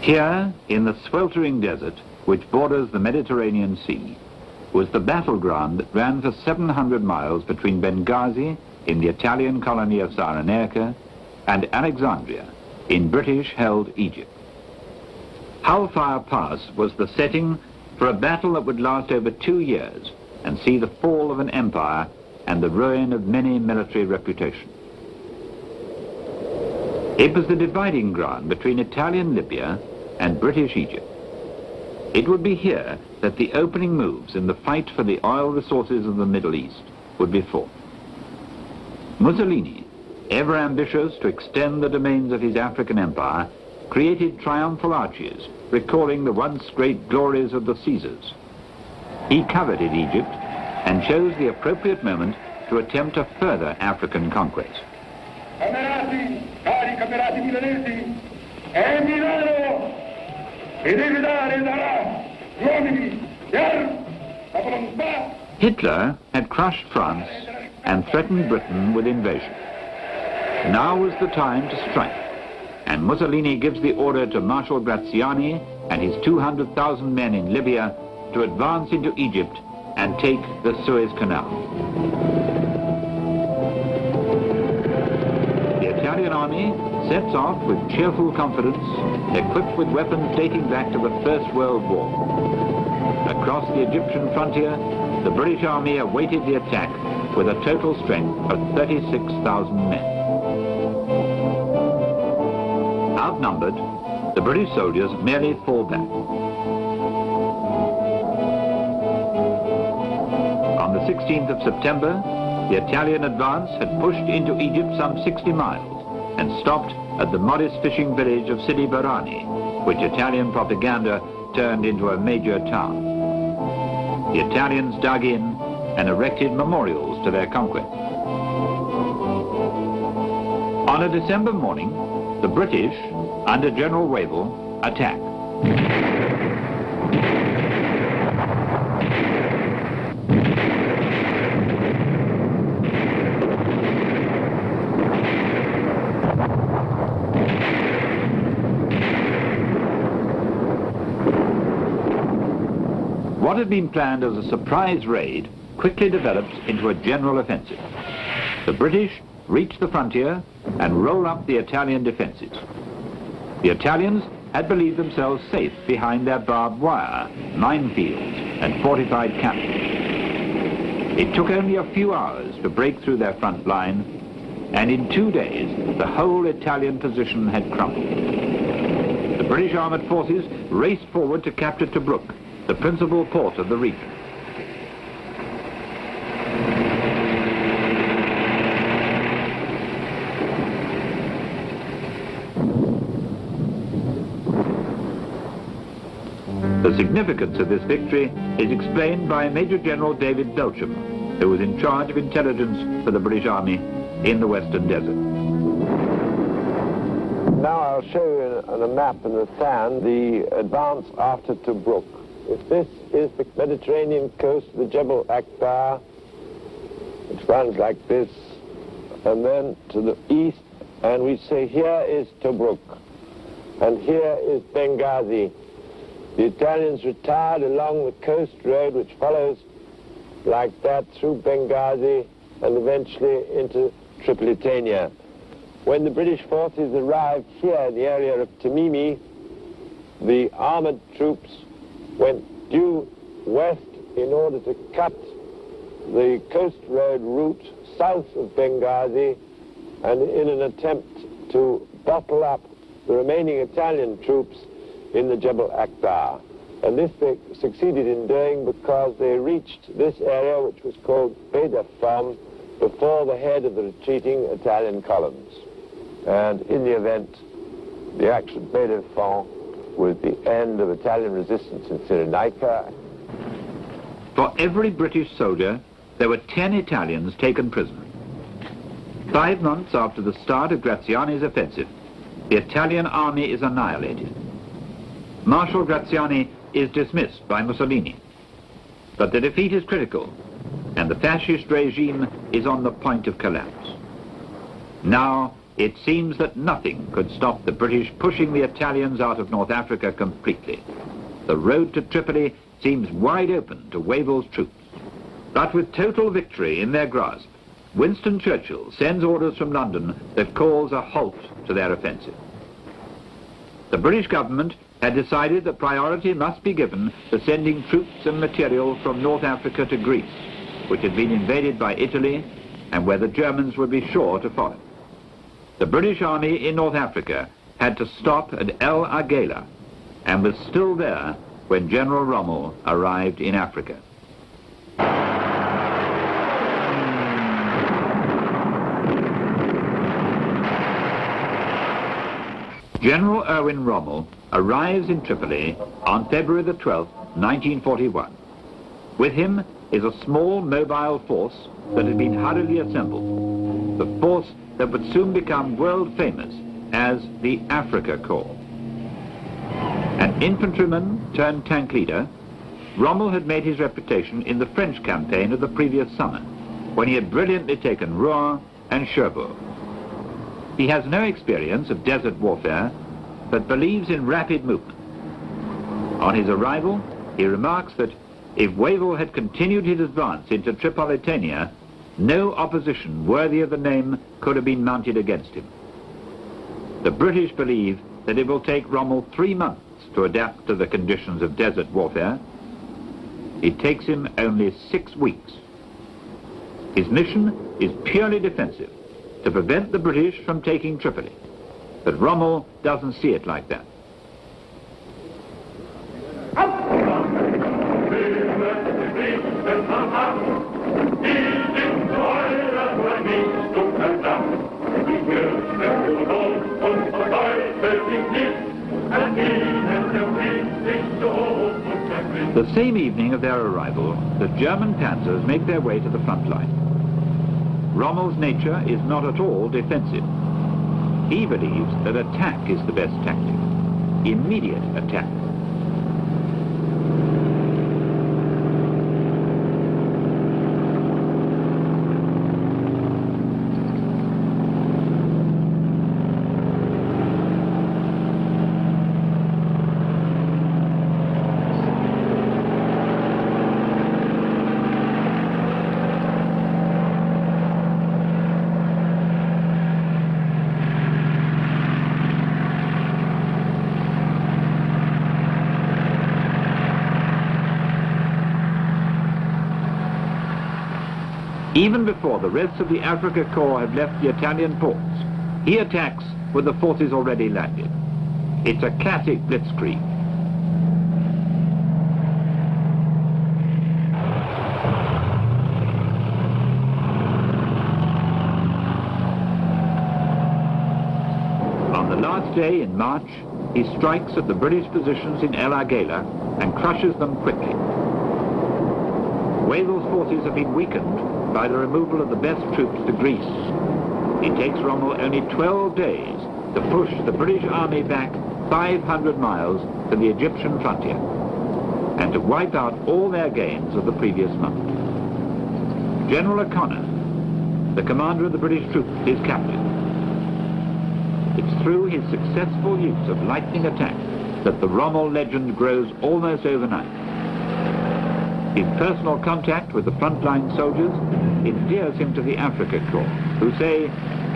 Here, in the sweltering desert, which borders the Mediterranean Sea, was the battleground that ran for 700 miles between Benghazi, in the Italian colony of Cyrenaica, and Alexandria, in British-held Egypt. Hellfire Pass was the setting for a battle that would last over 2 years and see the fall of an empire and the ruin of many military reputations. It was the dividing ground between Italian Libya and British Egypt. It would be here that the opening moves in the fight for the oil resources of the Middle East would be fought. Mussolini, ever ambitious to extend the domains of his African empire, created triumphal arches, recalling the once great glories of the Caesars. He coveted Egypt and chose the appropriate moment to attempt a further African conquest. Hitler had crushed France and threatened Britain with invasion. Now was the time to strike, and Mussolini gives the order to Marshal Graziani and his 200,000 men in Libya to advance into Egypt and take the Suez Canal. The Italian army sets off with cheerful confidence, equipped with weapons dating back to the First World War. Across the Egyptian frontier, the British army awaited the attack with a total strength of 36,000 men. Outnumbered, the British soldiers merely fall back. On the 16th of September, the Italian advance had pushed into Egypt some 60 miles and stopped at the modest fishing village of Sidi Barrani, which Italian propaganda turned into a major town. The Italians dug in and erected memorials to their conquest. On a December morning, the British, under General Wavell, attacked. What had been planned as a surprise raid quickly developed into a general offensive. The British reach the frontier and roll up the Italian defenses. The Italians had believed themselves safe behind their barbed wire, minefields, and fortified camps. It took only a few hours to break through their front line, and in 2 days, the whole Italian position had crumbled. The British armored forces raced forward to capture Tobruk, the principal port of the region. The significance of this victory is explained by Major General David Belcham, who was in charge of intelligence for the British Army in the Western Desert. Now I'll show you on a map in the sand the advance after Tobruk. If this is the Mediterranean coast, the Jebel Akbar, which runs like this, and then to the east, and we say here is Tobruk, and here is Benghazi. The Italians retired along the coast road, which follows like that through Benghazi and eventually into Tripolitania. When the British forces arrived here in the area of Tamimi, the armored troops went due west in order to cut the coast road route south of Benghazi, and in an attempt to bottle up the remaining Italian troops in the Jebel Akbar. And this they succeeded in doing because they reached this area, which was called Verdun, before the head of the retreating Italian columns. And in the event, the action at Verdun was the end of Italian resistance in Cyrenaica. For every British soldier, there were 10 Italians taken prisoner. 5 months after the start of Graziani's offensive, the Italian army is annihilated. Marshal Graziani is dismissed by Mussolini. But the defeat is critical, and the fascist regime is on the point of collapse. Now, it seems that nothing could stop the British pushing the Italians out of North Africa completely. The road to Tripoli seems wide open to Wavell's troops. But with total victory in their grasp, Winston Churchill sends orders from London that calls a halt to their offensive. The British government had decided that priority must be given to sending troops and material from North Africa to Greece, which had been invaded by Italy and where the Germans would be sure to follow. The British army in North Africa had to stop at El Agheila and was still there when General Rommel arrived in Africa. General Erwin Rommel arrives in Tripoli on February the 12th, 1941. With him is a small mobile force that had been hurriedly assembled, the force that would soon become world famous as the Africa Corps. An infantryman turned tank leader, Rommel had made his reputation in the French campaign of the previous summer, when he had brilliantly taken Rouen and Cherbourg. He has no experience of desert warfare, but believes in rapid movement. On his arrival, he remarks that if Wavell had continued his advance into Tripolitania, no opposition worthy of the name could have been mounted against him. The British believe that it will take Rommel 3 months to adapt to the conditions of desert warfare. It takes him only 6 weeks. His mission is purely defensive, to prevent the British from taking Tripoli. But Rommel doesn't see it like that. The same evening of their arrival, the German panzers make their way to the front line. Rommel's nature is not at all defensive. He believes that attack is the best tactic. Immediate attack. Even before the rest of the Africa Corps have left the Italian ports, he attacks with the forces already landed. It's a classic Blitzkrieg. On the last day in March, he strikes at the British positions in El Agheila and crushes them quickly. Wavell's forces have been weakened by the removal of the best troops to Greece. It takes Rommel only 12 days to push the British army back 500 miles to the Egyptian frontier and to wipe out all their gains of the previous month. General O'Connor, the commander of the British troops, is captured. It's through his successful use of lightning attack that the Rommel legend grows almost overnight. His personal contact with the frontline soldiers endears him to the Africa Corps, who say,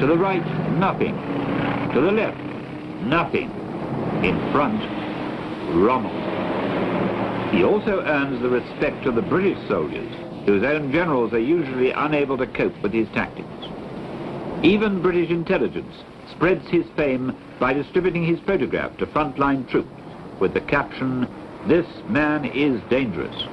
to the right, nothing. To the left, nothing. In front, Rommel. He also earns the respect of the British soldiers, whose own generals are usually unable to cope with his tactics. Even British intelligence spreads his fame by distributing his photograph to frontline troops with the caption, "This man is dangerous."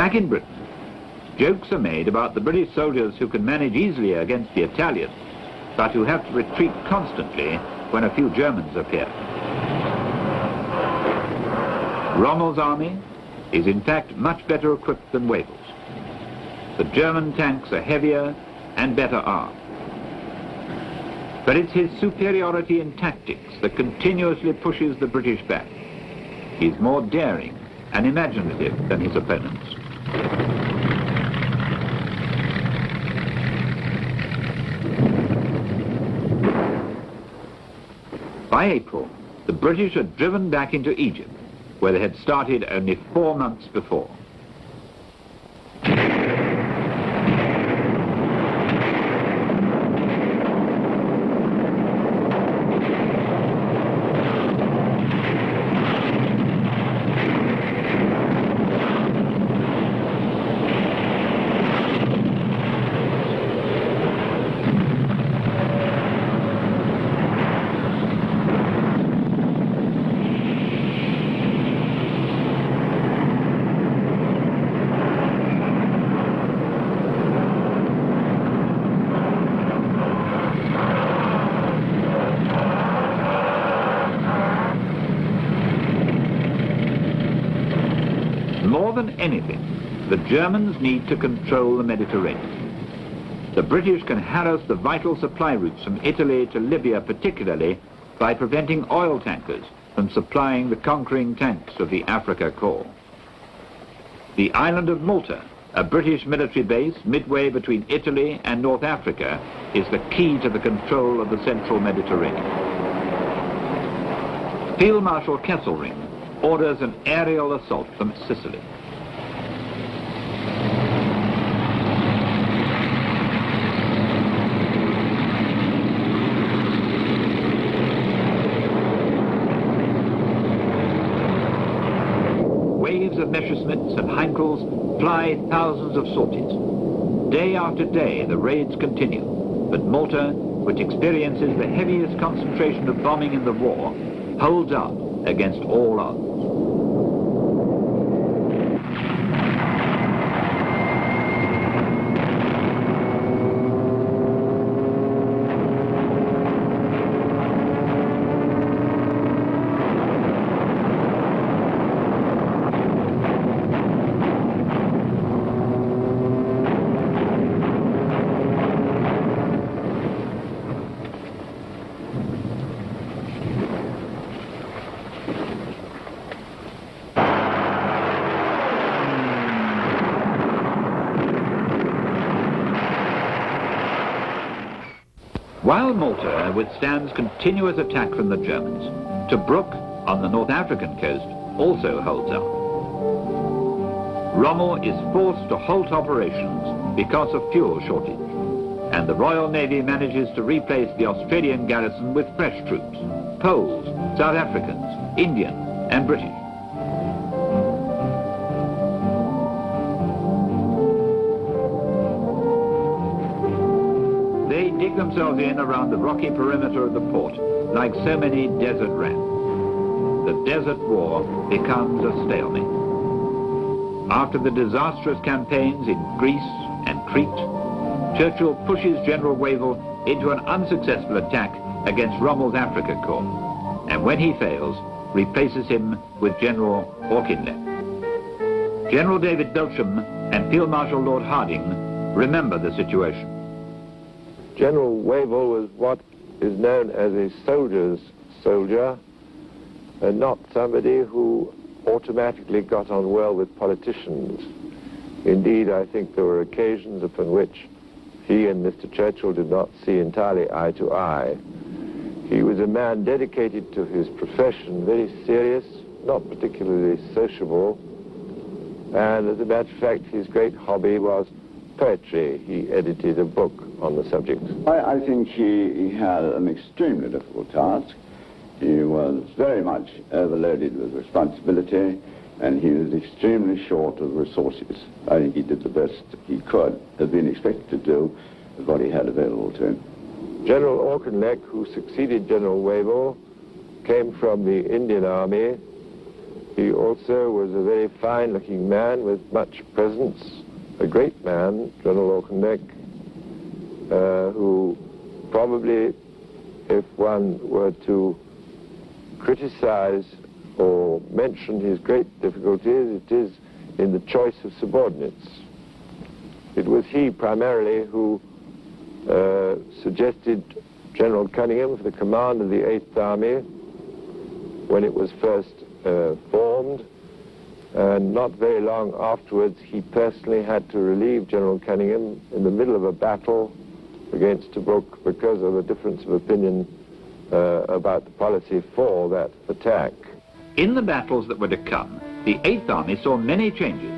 Back in Britain, jokes are made about the British soldiers who can manage easily against the Italians, but who have to retreat constantly when a few Germans appear. Rommel's army is in fact much better equipped than Wavell's. The German tanks are heavier and better armed. But it's his superiority in tactics that continuously pushes the British back. He's more daring and imaginative than his opponents. By April, the British had driven back into Egypt, where they had started only 4 months before. More than anything, the Germans need to control the Mediterranean. The British can harass the vital supply routes from Italy to Libya particularly by preventing oil tankers from supplying the conquering tanks of the Africa Corps. The island of Malta, a British military base midway between Italy and North Africa, is the key to the control of the central Mediterranean. Field Marshal Kesselring orders an aerial assault from Sicily. Waves of Messerschmitts and Heinkels fly thousands of sorties. Day after day the raids continue, but Malta, which experiences the heaviest concentration of bombing in the war, holds out against all odds. While Malta withstands continuous attack from the Germans, Tobruk on the North African coast also holds out. Rommel is forced to halt operations because of fuel shortage, and the Royal Navy manages to replace the Australian garrison with fresh troops, Poles, South Africans, Indian, and British. They dig themselves in around the rocky perimeter of the port like so many desert rats. The desert war becomes a stalemate. After the disastrous campaigns in Greece and Crete, Churchill pushes General Wavell into an unsuccessful attack against Rommel's Africa Corps, and when he fails, replaces him with General Auchinleck. General David Belsham and Field Marshal Lord Harding remember the situation. General Wavell was what is known as a soldier's soldier, and not somebody who automatically got on well with politicians. Indeed, I think there were occasions upon which he and Mr. Churchill did not see entirely eye to eye. He was a man dedicated to his profession, very serious, not particularly sociable, and as a matter of fact, his great hobby was poetry. He edited a book on the subject. I think he had an extremely difficult task. He was very much overloaded with responsibility, and he was extremely short of resources. I think he did the best he could have been expected to do with what he had available to him. General Auchinleck, who succeeded General Wavell, came from the Indian Army, He also was a very fine-looking man with much presence, a great man, General Auchinleck, who probably, if one were to criticize or mention his great difficulties, it is in the choice of subordinates. It was he primarily who suggested General Cunningham for the command of the 8th Army when it was first formed, and not very long afterwards he personally had to relieve General Cunningham in the middle of a battle against Tobruk because of a difference of opinion about the policy for that attack. In the battles that were to come, the 8th Army saw many changes,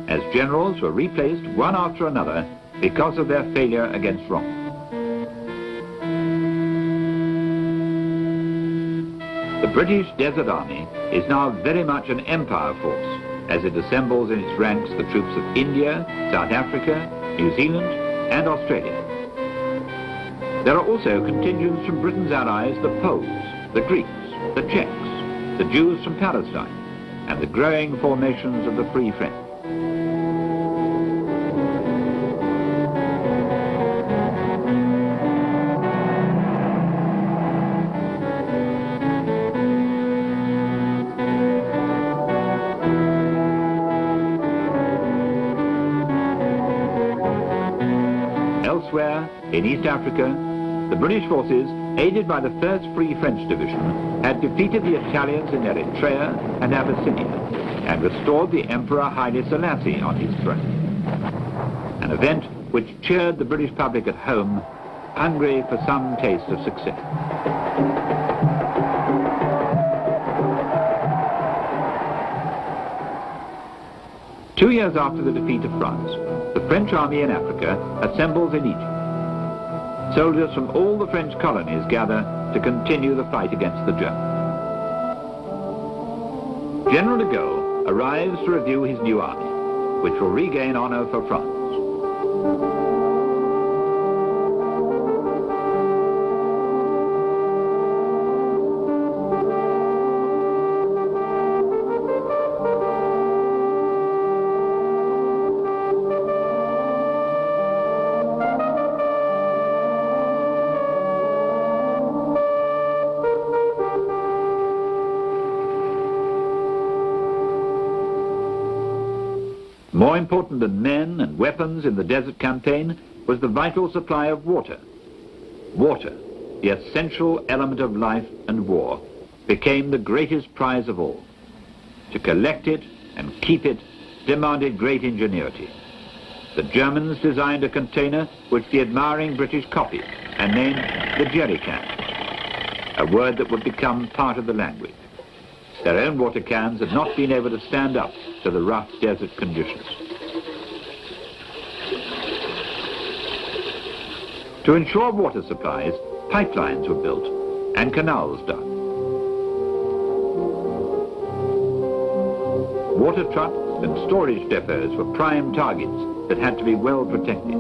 as generals were replaced one after another because of their failure against Rommel. The British Desert Army is now very much an empire force, as it assembles in its ranks the troops of India, South Africa, New Zealand, and Australia. There are also contingents from Britain's allies, the Poles, the Greeks, the Czechs, the Jews from Palestine, and the growing formations of the Free French. Elsewhere, in East Africa, the British forces, aided by the 1st Free French Division, had defeated the Italians in Eritrea and Abyssinia and restored the Emperor Haile Selassie on his throne. An event which cheered the British public at home, hungry for some taste of success. Two years after the defeat of France, the French army in Africa assembles in Egypt. Soldiers from all the French colonies gather to continue the fight against the Germans. General de Gaulle arrives to review his new army, which will regain honor for France. More important than men and weapons in the desert campaign was the vital supply of water. Water, the essential element of life and war, became the greatest prize of all. To collect it and keep it demanded great ingenuity. The Germans designed a container which the admiring British copied and named the jerry can, a word that would become part of the language. Their own water cans had not been able to stand up to the rough desert conditions. To ensure water supplies, pipelines were built and canals dug. Water trucks and storage depots were prime targets that had to be well protected.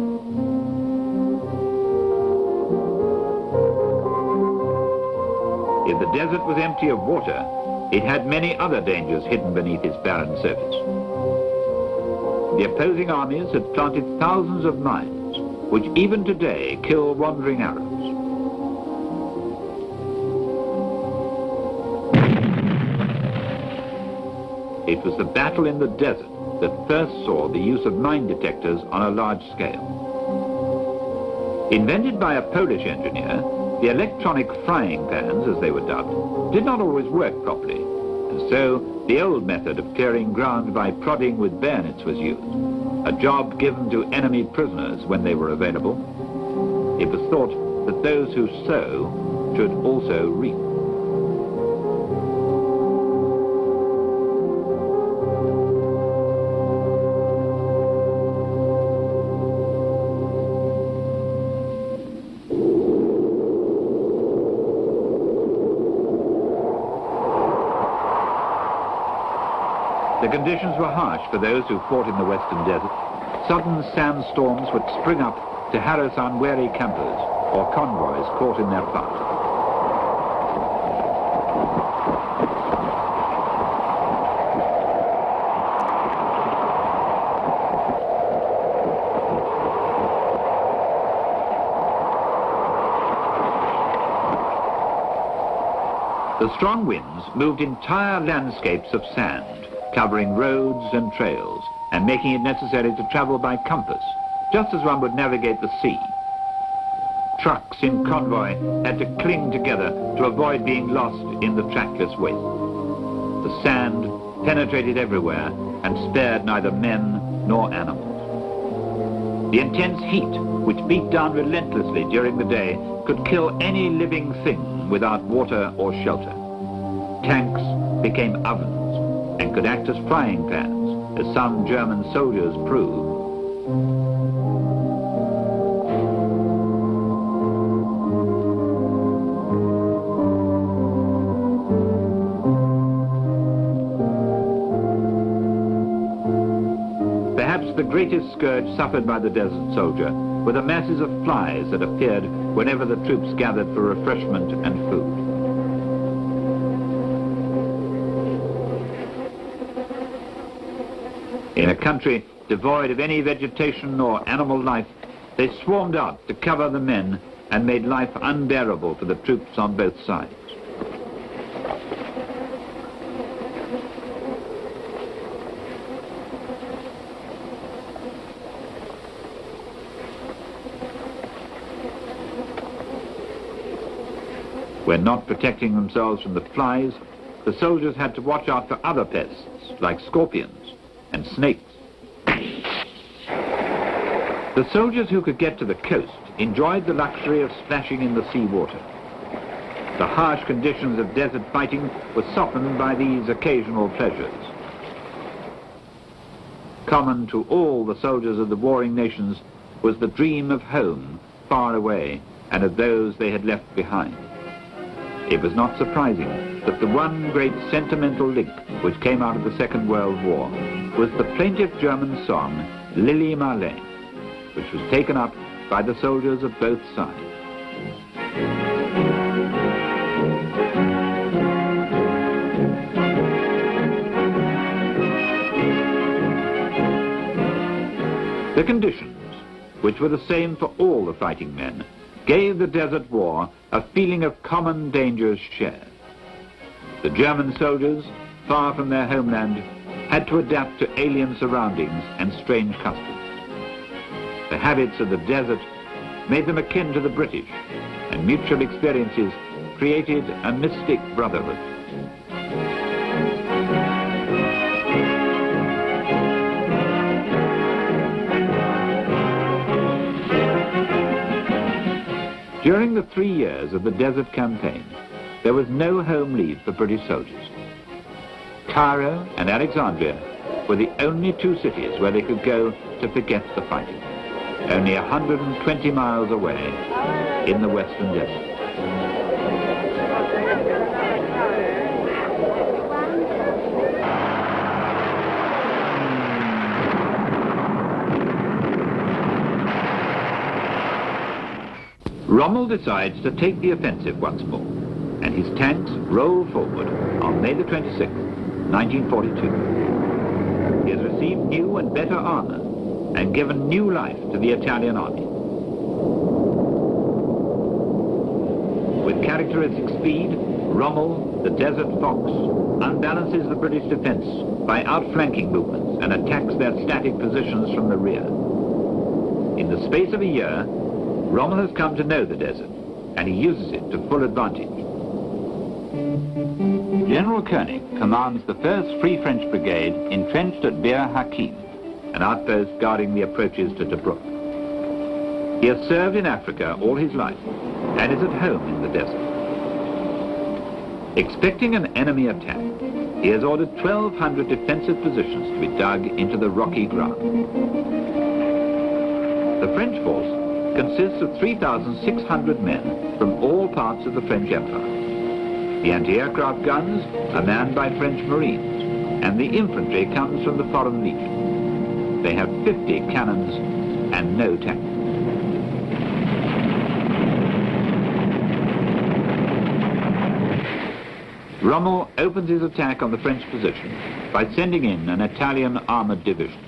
If the desert was empty of water, it had many other dangers hidden beneath its barren surface. The opposing armies had planted thousands of mines, which even today kill wandering Arabs. It was the battle in the desert that first saw the use of mine detectors on a large scale. Invented by a Polish engineer, the electronic frying pans, as they were dubbed, did not always work properly, and so the old method of clearing ground by prodding with bayonets was used, a job given to enemy prisoners when they were available. It was thought that those who sow should also reap. The conditions were harsh for those who fought in the western desert. Sudden sandstorms would spring up to harass unwary campers or convoys caught in their path. The strong winds moved entire landscapes of sand, covering roads and trails, and making it necessary to travel by compass, just as one would navigate the sea. Trucks in convoy had to cling together to avoid being lost in the trackless waste. The sand penetrated everywhere and spared neither men nor animals. The intense heat, which beat down relentlessly during the day, could kill any living thing without water or shelter. Tanks became ovens and could act as frying pans, as some German soldiers proved. Perhaps the greatest scourge suffered by the desert soldier were the masses of flies that appeared whenever the troops gathered for refreshment and food. In a country devoid of any vegetation or animal life, they swarmed out to cover the men and made life unbearable for the troops on both sides. When not protecting themselves from the flies, the soldiers had to watch out for other pests, like scorpions and snakes. The soldiers who could get to the coast enjoyed the luxury of splashing in the seawater. The harsh conditions of desert fighting were softened by these occasional pleasures. Common to all the soldiers of the warring nations was the dream of home far away and of those they had left behind. It was not surprising that the one great sentimental link which came out of the Second World War was the plaintive German song Lili Marleen, which was taken up by the soldiers of both sides. The conditions, which were the same for all the fighting men, gave the Desert War a feeling of common dangers shared. The German soldiers, far from their homeland, had to adapt to alien surroundings and strange customs. The habits of the desert made them akin to the British, and mutual experiences created a mystic brotherhood. During the 3 years of the Desert Campaign, there was no home leave for British soldiers. Cairo and Alexandria were the only two cities where they could go to forget the fighting, only 120 miles away in the Western Desert. Rommel decides to take the offensive once more, and his tanks roll forward on May the 26th, 1942. He has received new and better armor and given new life to the Italian army. With characteristic speed, Rommel, the Desert Fox, unbalances the British defense by outflanking movements and attacks their static positions from the rear. In the space of a year, Rommel has come to know the desert, and he uses it to full advantage. General Koenig commands the 1st Free French Brigade entrenched at Bir Hakeim, an outpost guarding the approaches to Tobruk. He has served in Africa all his life, and is at home in the desert. Expecting an enemy attack, he has ordered 1,200 defensive positions to be dug into the rocky ground. The French force consists of 3,600 men from all parts of the French Empire. The anti-aircraft guns are manned by French Marines, and the infantry comes from the Foreign Legion. They have 50 cannons and no tanks. Rommel opens his attack on the French position by sending in an Italian armored division.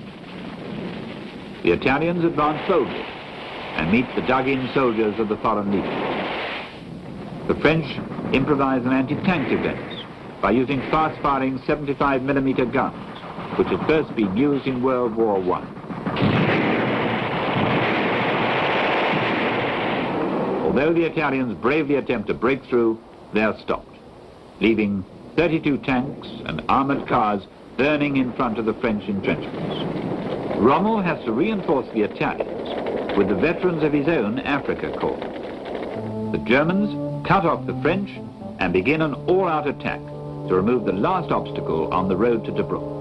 The Italians advance boldly and meet the dug-in soldiers of the Foreign Legion. The French improvised an anti-tank defense by using fast-firing 75mm guns, which had first been used in World War I. Although the Italians bravely attempt to break through, they are stopped, leaving 32 tanks and armoured cars burning in front of the French entrenchments. Rommel has to reinforce the Italians with the veterans of his own Africa Corps. The Germans cut off the French and begin an all-out attack to remove the last obstacle on the road to Tobruk.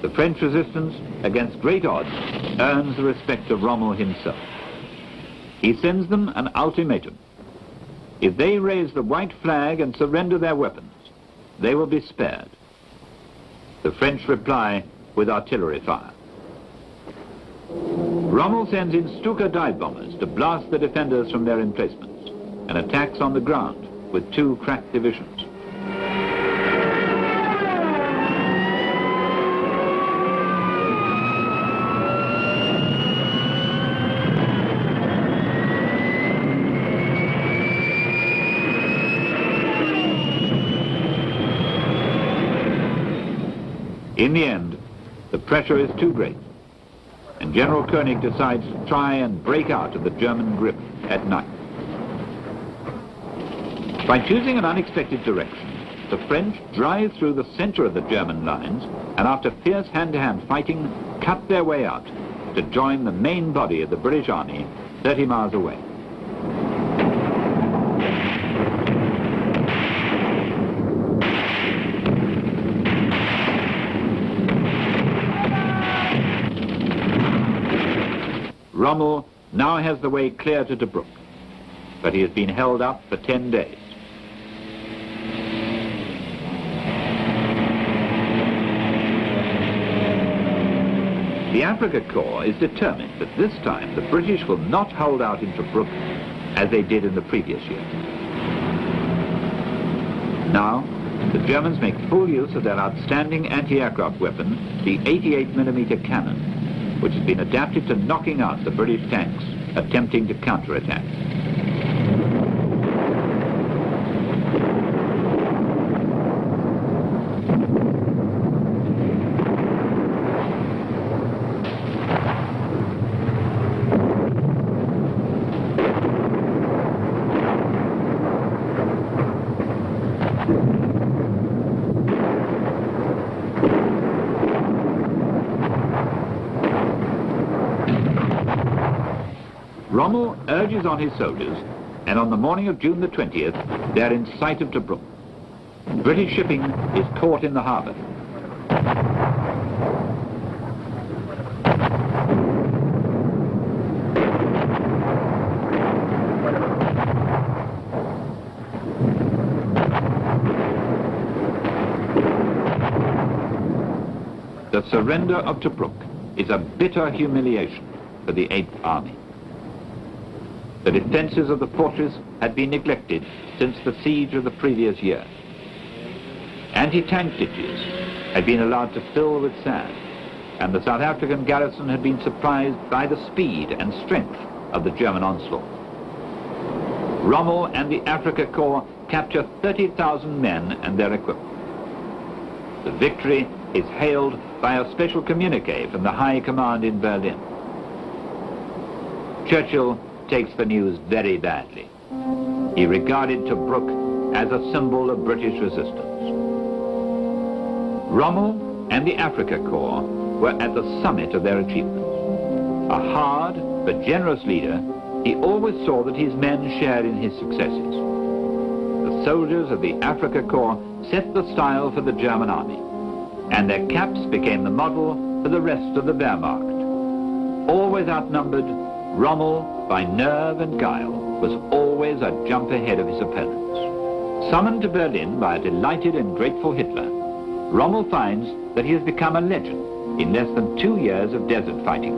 The French resistance, against great odds, earns the respect of Rommel himself. He sends them an ultimatum. If they raise the white flag and surrender their weapons, they will be spared. The French reply with artillery fire. Rommel sends in Stuka dive bombers to blast the defenders from their emplacements and attacks on the ground with 2 crack divisions. In the end, the pressure is too great, and General Koenig decides to try and break out of the German grip at night. By choosing an unexpected direction, the French drive through the center of the German lines and after fierce hand-to-hand fighting, cut their way out to join the main body of the British Army 30 miles away. Rommel now has the way clear to Tobruk, but he has been held up for 10 days. The Africa Corps is determined that this time the British will not hold out in Tobruk as they did in the previous year. Now, the Germans make full use of their outstanding anti-aircraft weapon, the 88mm cannon, which has been adapted to knocking out the British tanks attempting to counterattack. Rommel urges on his soldiers, and on the morning of June the 20th, they're in sight of Tobruk. British shipping is caught in the harbour. The surrender of Tobruk is a bitter humiliation for the 8th Army. The defences of the fortress had been neglected since the siege of the previous year. Anti-tank ditches had been allowed to fill with sand, and the South African garrison had been surprised by the speed and strength of the German onslaught. Rommel and the Africa Corps capture 30,000 men and their equipment. The victory is hailed by a special communique from the High Command in Berlin. Churchill takes the news very badly. He regarded Tobruk as a symbol of British resistance. Rommel and the Africa Corps were at the summit of their achievements. A hard but generous leader, he always saw that his men shared in his successes. The soldiers of the Africa Corps set the style for the German army, and their caps became the model for the rest of the Wehrmacht. Always outnumbered, Rommel, by nerve and guile, was always a jump ahead of his opponents. Summoned to Berlin by a delighted and grateful Hitler, Rommel finds that he has become a legend in less than 2 years of desert fighting.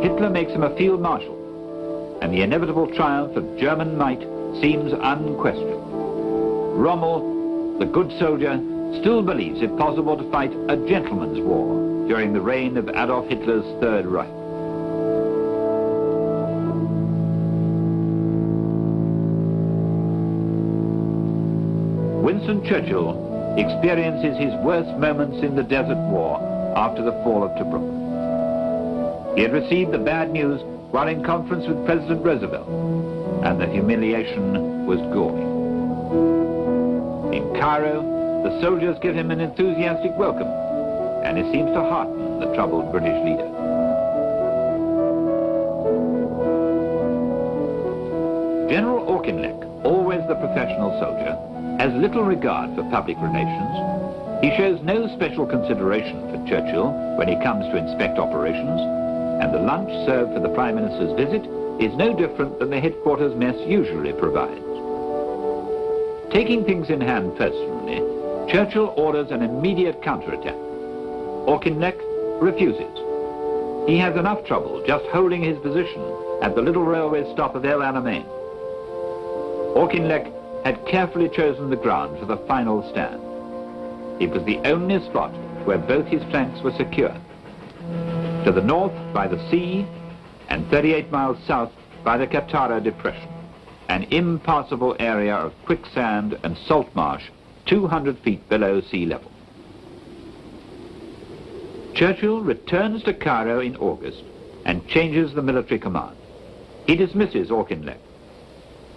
Hitler makes him a field marshal, and the inevitable triumph of German might seems unquestioned. Rommel, the good soldier, still believes it possible to fight a gentleman's war during the reign of Adolf Hitler's Third Reich. Winston Churchill experiences his worst moments in the Desert War after the fall of Tobruk. He had received the bad news while in conference with President Roosevelt, and the humiliation was galling. In Cairo, the soldiers give him an enthusiastic welcome, and it seems to hearten the troubled British leader. General Auchinleck, always the professional soldier, has little regard for public relations. He shows no special consideration for Churchill when he comes to inspect operations, and the lunch served for the Prime Minister's visit is no different than the headquarters mess usually provides. Taking things in hand personally, Churchill orders an immediate counterattack. Auchinleck refuses. He has enough trouble just holding his position at the little railway stop of El Alamein. Auchinleck had carefully chosen the ground for the final stand. It was the only spot where both his flanks were secure. To the north by the sea, and 38 miles south by the Katara Depression, an impassable area of quicksand and salt marsh 200 feet below sea level. Churchill returns to Cairo in August and changes the military command. He dismisses Auchinleck.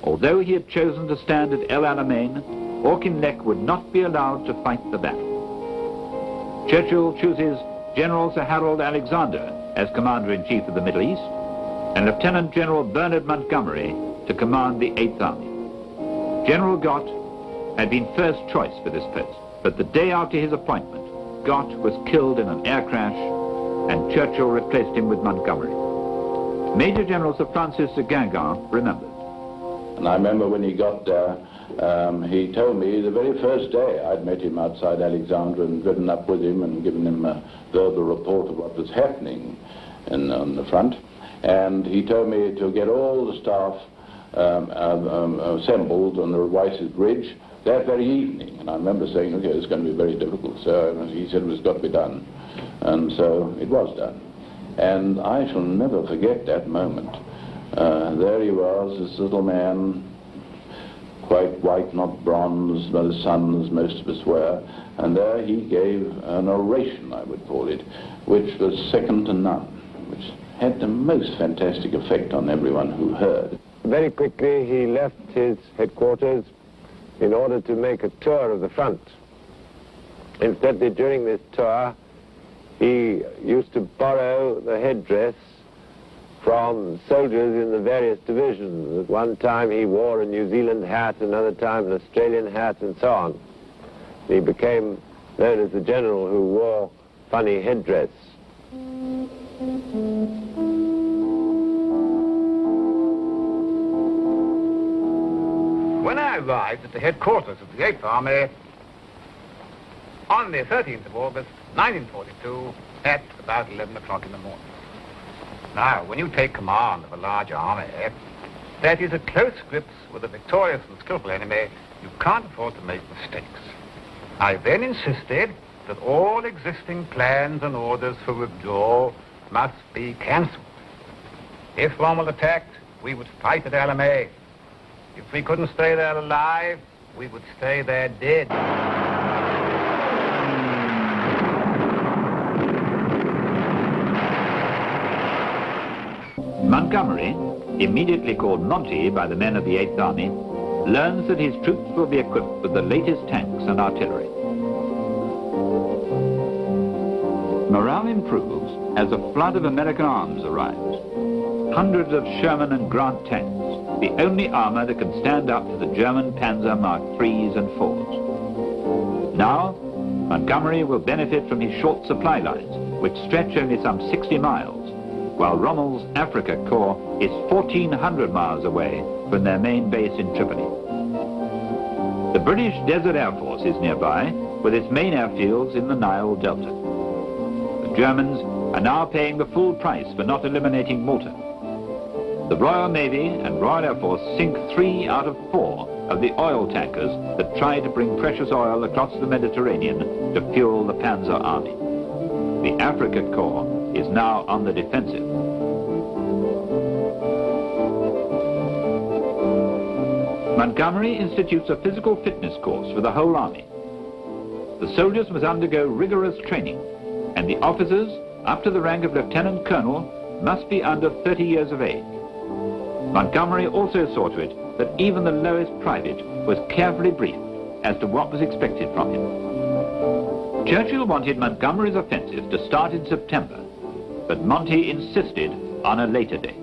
Although he had chosen to stand at El Alamein, Auchinleck would not be allowed to fight the battle. Churchill chooses General Sir Harold Alexander as Commander-in-Chief of the Middle East, and Lieutenant General Bernard Montgomery to command the 8th Army. General Gott had been first choice for this post, but the day after his appointment, Gott was killed in an air crash, and Churchill replaced him with Montgomery. Major General Sir Francis de Guingamp remembered. And I remember when he got there, he told me the very first day I'd met him outside Alexandria and ridden up with him and given him a verbal report of what was happening on the front. And he told me to get all the staff assembled on the Wyses Bridge that very evening. And I remember saying, okay, it's going to be very difficult. So he said it was got to be done. And so it was done. And I shall never forget that moment. There he was, this little man, quite white, not bronze, by the sun, as most of us were, and there he gave an oration, I would call it, which was second to none, which had the most fantastic effect on everyone who heard. Very quickly he left his headquarters in order to make a tour of the front. Incidentally, during this tour, he used to borrow the headdress from soldiers in the various divisions. At one time he wore a New Zealand hat, another time an Australian hat, and so on. He became known as the general who wore funny headdress. When I arrived at the headquarters of the 8th Army on the 13th of August, 1942, at about 11 o'clock in the morning. Now, when you take command of a large army that is at close grips with a victorious and skillful enemy, you can't afford to make mistakes. I then insisted that all existing plans and orders for withdrawal must be cancelled. If Rommel attacked, we would fight at Alamein. If we couldn't stay there alive, we would stay there dead. Montgomery, immediately called Monty by the men of the 8th Army, learns that his troops will be equipped with the latest tanks and artillery. Morale improves as a flood of American arms arrives. Hundreds of Sherman and Grant tanks, the only armor that can stand up to the German Panzer Mark IIIs and IVs. Now, Montgomery will benefit from his short supply lines, which stretch only some 60 miles, while Rommel's Africa Corps is 1,400 miles away from their main base in Tripoli. The British Desert Air Force is nearby, with its main airfields in the Nile Delta. The Germans are now paying the full price for not eliminating Malta. The Royal Navy and Royal Air Force sink 3 out of 4 of the oil tankers that try to bring precious oil across the Mediterranean to fuel the Panzer Army. The Africa Corps is now on the defensive. Montgomery institutes a physical fitness course for the whole army. The soldiers must undergo rigorous training, and the officers, up to the rank of lieutenant colonel, must be under 30 years of age. Montgomery also saw to it that even the lowest private was carefully briefed as to what was expected from him. Churchill wanted Montgomery's offensive to start in September, but Monty insisted on a later date.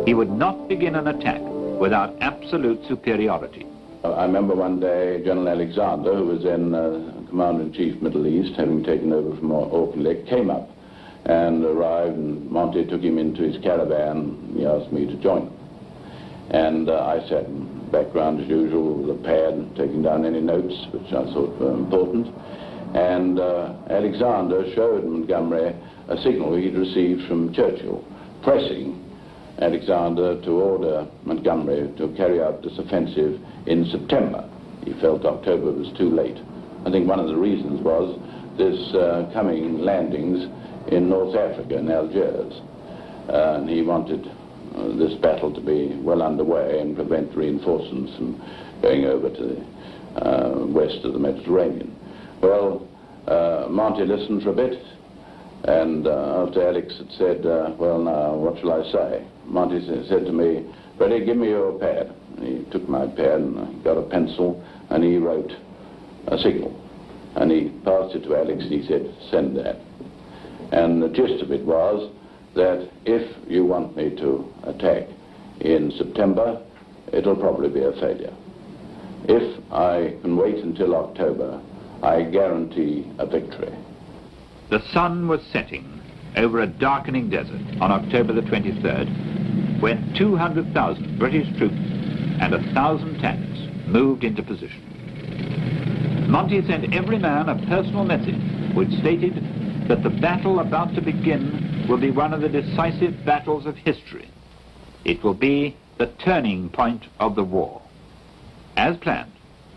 He would not begin an attack without absolute superiority. I remember one day General Alexander, who was then Commander-in-Chief Middle East, having taken over from Auchinleck, came up and arrived, and Monty took him into his caravan. He asked me to join him. And I sat in the background as usual with a pad, taking down any notes which I thought were important. And Alexander showed Montgomery a signal he'd received from Churchill, pressing Alexander to order Montgomery to carry out this offensive in September. He felt October was too late. I think one of the reasons was this coming landings in North Africa, in Algiers. And he wanted this battle to be well underway and prevent reinforcements from going over to the west of the Mediterranean. Well, Monty listened for a bit, and after Alex had said, well, now, what shall I say? Monty said to me, Freddie, give me your pad. And he took my pad and I got a pencil, and he wrote a signal. And he passed it to Alex, and he said, send that. And the gist of it was that if you want me to attack in September, it'll probably be a failure. If I can wait until October, I guarantee a victory. The sun was setting over a darkening desert on October the 23rd, when 200,000 British troops and 1,000 tanks moved into position. Monty sent every man a personal message which stated that the battle about to begin will be one of the decisive battles of history. It will be the turning point of the war. As planned,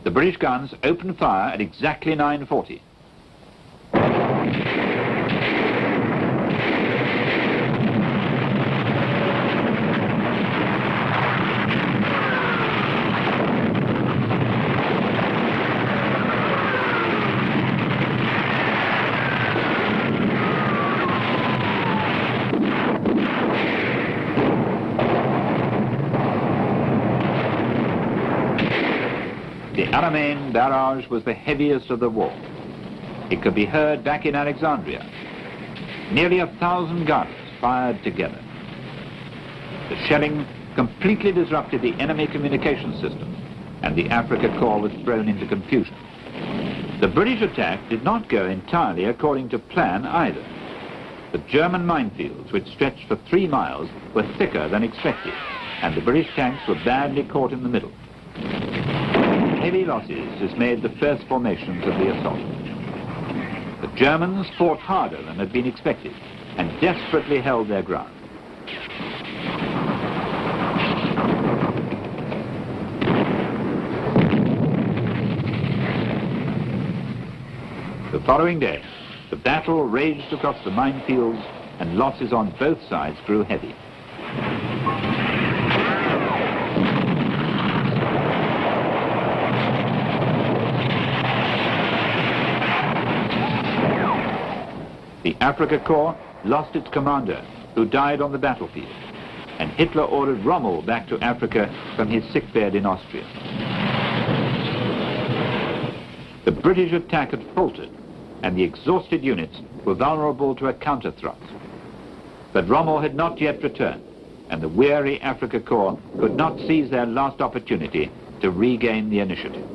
the British guns opened fire at exactly 9:40. The Alamein barrage was the heaviest of the war. It could be heard back in Alexandria. Nearly 1,000 guns fired together. The shelling completely disrupted the enemy communication system, and the Africa Corps was thrown into confusion. The British attack did not go entirely according to plan either. The German minefields, which stretched for 3 miles, were thicker than expected, and the British tanks were badly caught in the middle. Heavy losses dismayed the first formations of the assault. The Germans fought harder than had been expected and desperately held their ground. The following day, the battle raged across the minefields, and losses on both sides grew heavy. The Africa Corps lost its commander, who died on the battlefield, and Hitler ordered Rommel back to Africa from his sickbed in Austria. The British attack had faltered, and the exhausted units were vulnerable to a counter-thrust. But Rommel had not yet returned, and the weary Africa Corps could not seize their last opportunity to regain the initiative.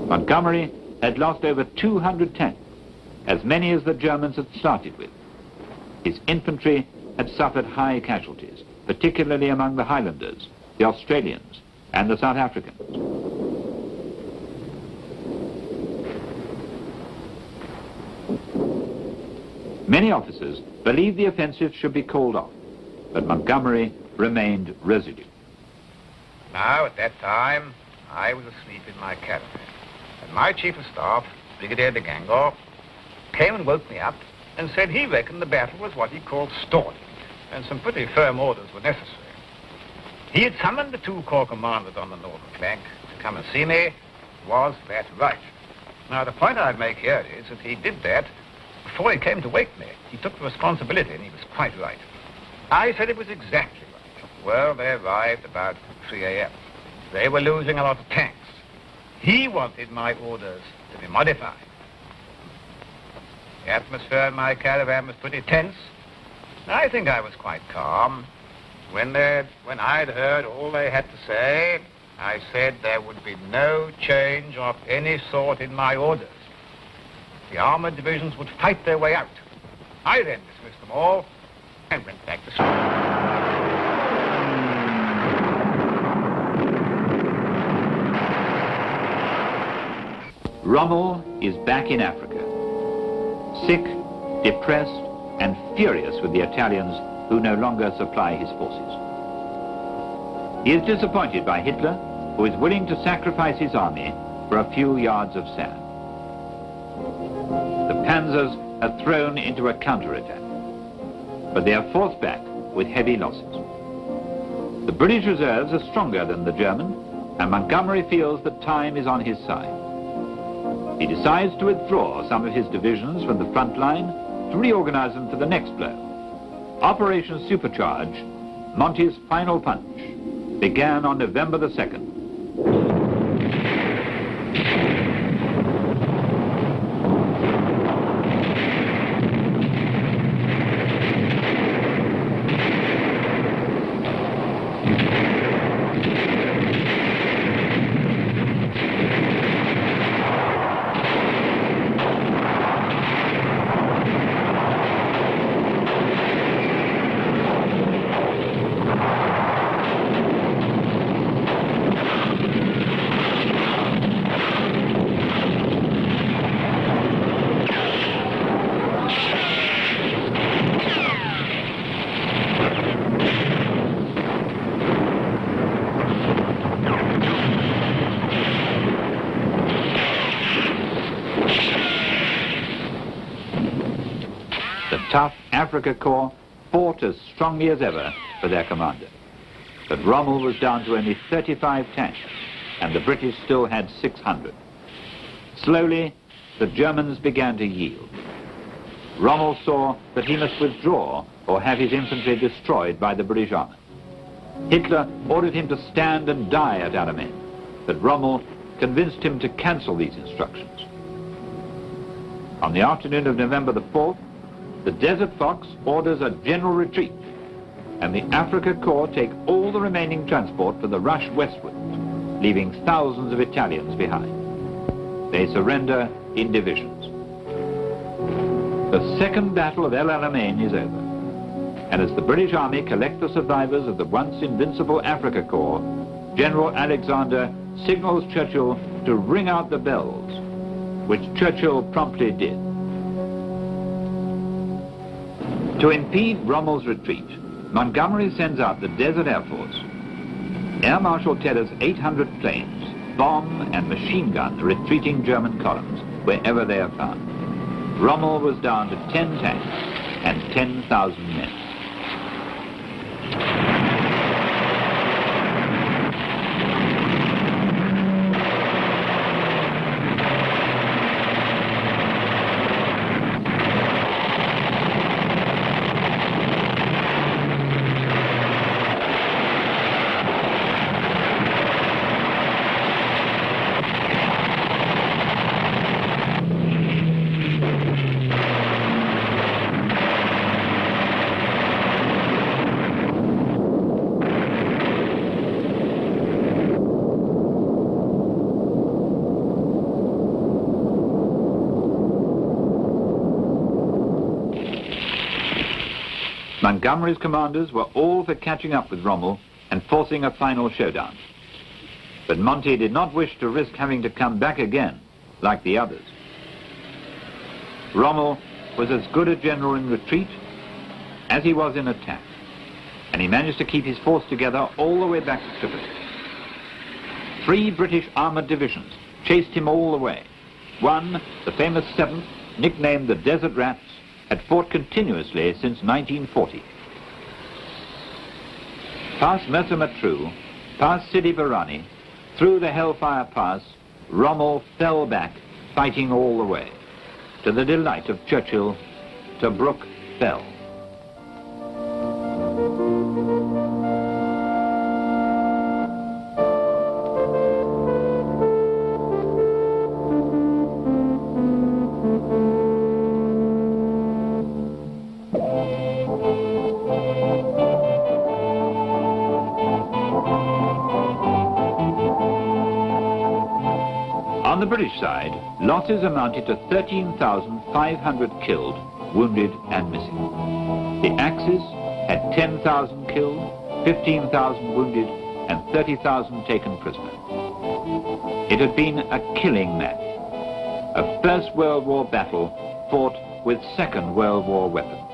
Montgomery had lost over 200 tanks, as many as the Germans had started with. His infantry had suffered high casualties, particularly among the Highlanders, the Australians, and the South Africans. Many officers believed the offensive should be called off, but Montgomery remained resolute. Now, at that time, I was asleep in my caravan, and my chief of staff, Brigadier de Gangor, came and woke me up and said he reckoned the battle was what he called stalling, and some pretty firm orders were necessary. He had summoned the two corps commanders on the northern flank to come and see me. Was that right? Now, the point I'd make here is that he did that before he came to wake me. He took the responsibility, and he was quite right. I said it was exactly right. Well, they arrived about 3 a.m. They were losing a lot of tanks. He wanted my orders to be modified. The atmosphere in my caravan was pretty tense. I think I was quite calm. When I'd heard all they had to say, I said there would be no change of any sort in my orders. The armored divisions would fight their way out. I then dismissed them all and went back to sleep. Rommel is back in Africa, sick, depressed, and furious with the Italians who no longer supply his forces. He is disappointed by Hitler, who is willing to sacrifice his army for a few yards of sand. The panzers are thrown into a counterattack, but they are forced back with heavy losses. The British reserves are stronger than the German, and Montgomery feels that time is on his side. He decides to withdraw some of his divisions from the front line to reorganize them for the next blow. Operation Supercharge, Monty's final punch, began on November the 2nd. Tough Africa Corps fought as strongly as ever for their commander. But Rommel was down to only 35 tanks, and the British still had 600. Slowly, the Germans began to yield. Rommel saw that he must withdraw or have his infantry destroyed by the British army. Hitler ordered him to stand and die at Alamein, but Rommel convinced him to cancel these instructions. On the afternoon of November the 4th, the Desert Fox orders a general retreat, and the Africa Corps take all the remaining transport for the rush westward, leaving thousands of Italians behind. They surrender in divisions. The Second Battle of El Alamein is over, and as the British Army collect the survivors of the once invincible Africa Corps, General Alexander signals Churchill to ring out the bells, which Churchill promptly did. To impede Rommel's retreat, Montgomery sends out the Desert Air Force. Air Marshal Teller's 800 planes bomb and machine gun the retreating German columns wherever they are found. Rommel was down to 10 tanks and 10,000 men. Montgomery's commanders were all for catching up with Rommel and forcing a final showdown. But Monty did not wish to risk having to come back again, like the others. Rommel was as good a general in retreat as he was in attack, and he managed to keep his force together all the way back to Tripoli. 3 British armoured divisions chased him all the way. One, the famous 7th, nicknamed the Desert Rats, had fought continuously since 1940. Past Mersa Matruh, past Sidi Barrani, through the Hellfire Pass, Rommel fell back, fighting all the way. To the delight of Churchill, Tobruk fell. On the British side, losses amounted to 13,500 killed, wounded and missing. The Axis had 10,000 killed, 15,000 wounded and 30,000 taken prisoner. It had been a killing match, a First World War battle fought with Second World War weapons.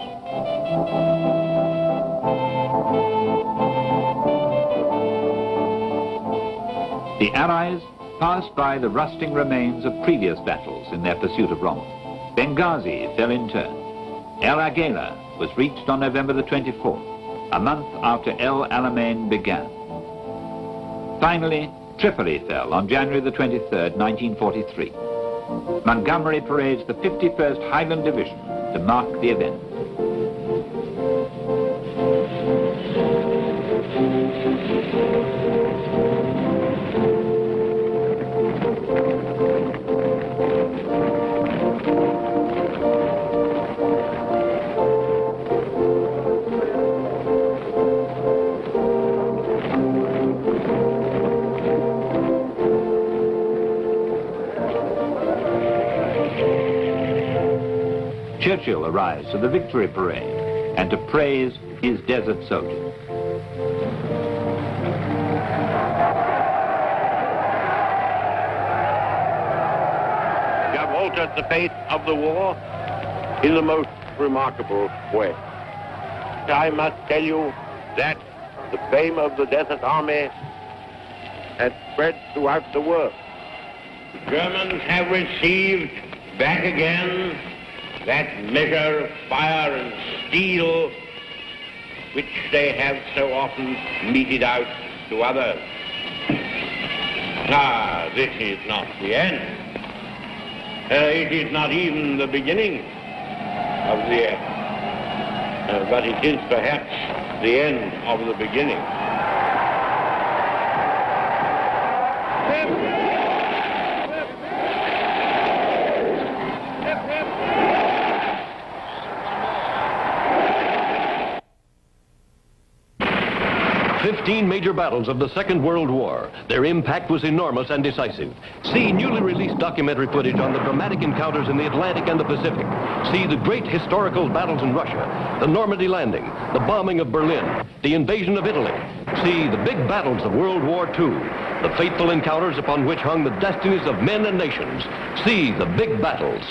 The Allies passed by the rusting remains of previous battles in their pursuit of Rommel. Benghazi fell in turn. El Agheila was reached on November the 24th, a month after El Alamein began. Finally, Tripoli fell on January the 23rd, 1943. Montgomery parades the 51st Highland Division to mark the event. Churchill arrives to the victory parade and to praise his desert soldiers. You have altered the fate of the war in the most remarkable way. I must tell you that the fame of the Desert Army has spread throughout the world. The Germans have received back again that measure of fire and steel which they have so often meted out to others. Ah, this is not the end. It is not even the beginning of the end, but it is perhaps the end of the beginning. 15 major battles of the Second World War. Their impact was enormous and decisive. See newly released documentary footage on the dramatic encounters in the Atlantic and the Pacific. See the great historical battles in Russia, the Normandy landing, the bombing of Berlin, the invasion of Italy. See the big battles of World War II, the fateful encounters upon which hung the destinies of men and nations. See the big battles.